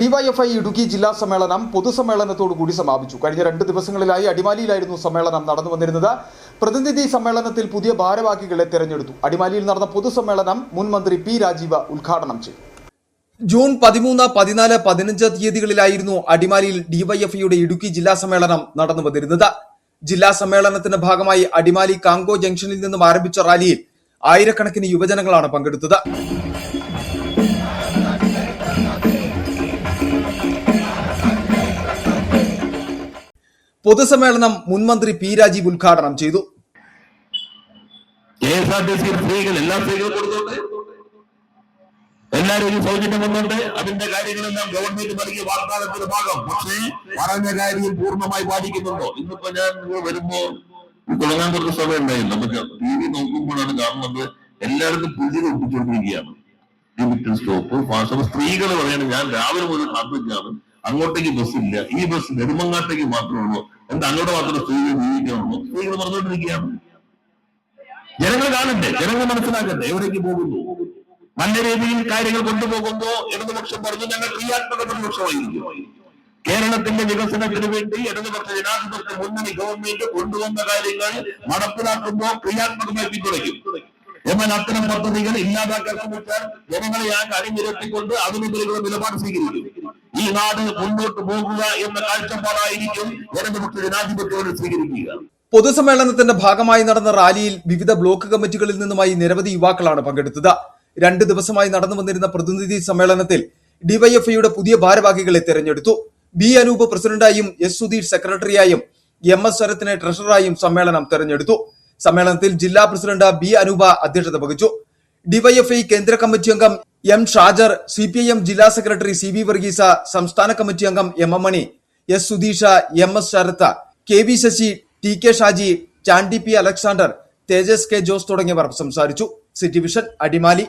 DYFI Idukki ജില്ലാ സമ്മേളനം പൊതുസമ്മേളനത്തോടുകൂടി സമാപിച്ചു. കഴിഞ്ഞ 2 ദിവസങ്ങളിലായി അടിമാലിയിലായിരുന്നു സമ്മേളനം നടന്നു വന്നിരുന്നത്. പ്രതിനിധി സമ്മേളനത്തിൽ പുതിയ ഭാരവാഹികളെ തെരഞ്ഞെടുത്തു. അടിമാലിയിൽ നടന്ന പൊതുസമ്മേളനം മുൻ മന്ത്രി പി രാജീവ് ഉദ്ഘാടനം ചെയ്തു. ജൂൺ 13, 14, 15 തീയതികളിലായിരുന്നു അടിമാലിയിൽ ഡിവൈഎഫ്ഐയുടെ ഇടുക്കി ജില്ലാ സമ്മേളനം നടന്നു വന്നിരുന്നത്. ജില്ലാ സമ്മേളനത്തിന്റെ ഭാഗമായി അടിമാലി കാങ്കോ ജംഗ്ഷനിൽ നിന്നും ആരംഭിച്ച റാലിയിൽ ആയിരക്കണക്കിന് യുവജനങ്ങളാണ് പങ്കെടുത്തത്. പൊതുസമ്മേളനം മുൻ മന്ത്രി പി രാജീവ് ഉദ്ഘാടനം ചെയ്തു. എല്ലാ സ്ത്രീകളും കൊടുത്തോണ്ട് എല്ലാവരും സൗജന്യം വന്നുകൊണ്ട് അതിന്റെ കാര്യങ്ങളെല്ലാം ഗവൺമെന്റ് നൽകിയ വാഗ്ദാനത്തിന്റെ ഭാഗം. പക്ഷേ പറഞ്ഞ കാര്യം പൂർണ്ണമായി പാലിക്കുന്നുണ്ടോ? ഇന്നിപ്പോ ഞാൻ വരുമ്പോ തുടങ്ങാൻ കുറച്ച് സമയം ഉണ്ടായിരുന്നു. നമുക്ക് ടി വി നോക്കുമ്പോഴാണ് കാണുന്നത് എല്ലായിടത്തും പുതിയ ഒപ്പിച്ചുകൊണ്ടിരിക്കുകയാണ്. Limited stop fast. സ്ത്രീകൾ പറയണം, ഞാൻ രാവിലെ മുതൽ കാത്തിരിക്കുകയാണ്, അങ്ങോട്ടേക്ക് ബസ്സില്ല, ഈ ബസ് നെടുമങ്ങാട്ടേക്ക് മാത്രമേ ഉള്ളൂ, എന്താ അങ്ങോട്ട് മാത്രമേ സ്ത്രീകൾ ജീവിക്കാനുള്ളൂ? സ്ത്രീകൾ പറഞ്ഞുകൊണ്ടിരിക്കുകയാണ്. ജനങ്ങൾ കാണണ്ടേ, ജനങ്ങൾ മനസ്സിലാക്കട്ടെ എവിടേക്ക് പോകുന്നു. നല്ല രീതിയിൽ കാര്യങ്ങൾ കൊണ്ടുപോകുമ്പോ ഇടതുപക്ഷം പറഞ്ഞു ഞങ്ങൾ ക്രിയാത്മക പ്രതിപക്ഷമായിരിക്കും. കേരളത്തിന്റെ വികസനത്തിന് വേണ്ടി ഇടതുപക്ഷ ജനാധിപത്യ മുന്നണി ഗവൺമെന്റ് കൊണ്ടുവന്ന കാര്യങ്ങൾ നടപ്പിലാക്കുമ്പോൾ ക്രിയാത്മകമായി പിന്തുണയ്ക്കും. എന്നാൽ അത്തരം പദ്ധതികൾ ഇല്ലാതാക്കാൻ ശ്രമിച്ചാൽ ജനങ്ങളെ അണിനിരത്തിക്കൊണ്ട് അതിനെതിരെയുള്ള നിലപാട് സ്വീകരിക്കും. ഈ നാട് മുന്നോട്ട് പോകുക എന്ന കാഴ്ചപ്പാടായിരിക്കും ഇടതുപക്ഷ ജനാധിപത്യത്തോട് സ്വീകരിക്കുക. പൊതുസമ്മേളനത്തിന്റെ ഭാഗമായി നടന്ന റാലിയിൽ വിവിധ ബ്ലോക്ക് കമ്മിറ്റികളിൽ നിന്നുമായി നിരവധി യുവാക്കളാണ് പങ്കെടുത്തത്. 2 ദിവസമായി നടന്നു വന്നിരുന്ന പ്രതിനിധി സമ്മേളനത്തിൽ ഡിവൈഎഫ്ഐയുടെ പുതിയ ഭാരവാഹികളെ തെരഞ്ഞെടുത്തു. ബി അനൂപ് പ്രസിഡന്റായും എസ് സുധീഷ് സെക്രട്ടറിയായും MS ശരത്തിനെ ട്രഷററായും സമ്മേളനം തെരഞ്ഞെടുത്തു. സമ്മേളനത്തിൽ ജില്ലാ പ്രസിഡന്റ് ബി അനൂപ അധ്യക്ഷത വഹിച്ചു. ഡിവൈഎഫ്ഐ കേന്ദ്ര കമ്മിറ്റി അംഗം M ഷാജർ, CPIM ജില്ലാ സെക്രട്ടറി CV വർഗീസ, സംസ്ഥാന കമ്മിറ്റി അംഗം M Mani, S Sudheesh, MS Sarath, KV Sasi, TK Shaji, Chandy P Alexander, Tejas K Jose തുടങ്ങിയവർ സംസാരിച്ചു. City vision, Adimali.